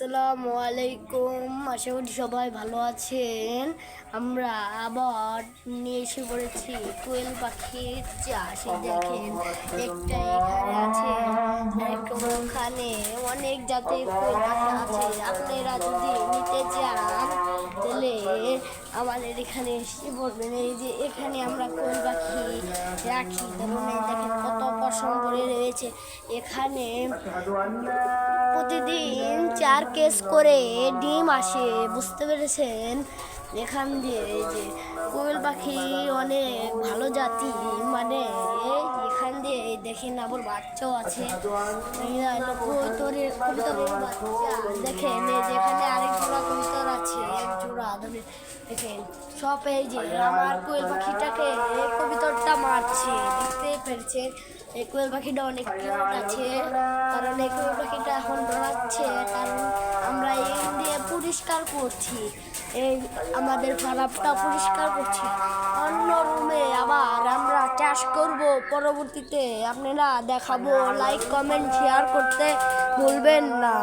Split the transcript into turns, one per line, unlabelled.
আসসালামু আলাইকুম। আশা করি সবাই ভালো আছেন। আমরা আবার নিয়ে এসে পড়েছি কোয়েল পাখির চাষ। দেখেন, একটা এখানে আছে, একটা ওখানে, অনেক জাতের কোয়েল পাখি আছে। আপনারা যদি নিতে চান তাহলে আমাদের এখানে এসে পড়বেন। এই যে এখানে আমরা কোয়েল পাখি রাখি, ধরুন এই দেখেন কত পছন্দ করে রয়েছে। এখানে প্রতিদিন 4 কেস করে ডিম আসে, বুঝতে পেরেছেন? এখান দিয়ে এই যে কোয়েল পাখি অনেক ভালো জাতি, মানে এখান দিয়ে দেখেন আবার বাচ্চাও আছে। কবুতরের বাচ্চা দেখেন, এই যে এখানে আরেক জোড়া কবুতর আছে, এক জোড়া দেখেন সব। এই যে আমার কোয়েল পাখিটাকে কবুতরটা মারছে, দেখতে পেরেছেন? এই কোয়েল পাখিটা অনেক কিউট আছে, কারণ এই কোয়েল পাখিটা এখন দৌড়াচ্ছে, কারণ আমরা এই দিয়ে পরিষ্কার করছি, এই আমাদের ফার্মটা পরিষ্কার করছি। অন্য রুমে আবার আমরা চাষ করব পরবর্তীতে, আপনারা দেখাবো। লাইক কমেন্ট শেয়ার করতে ভুলবেন না।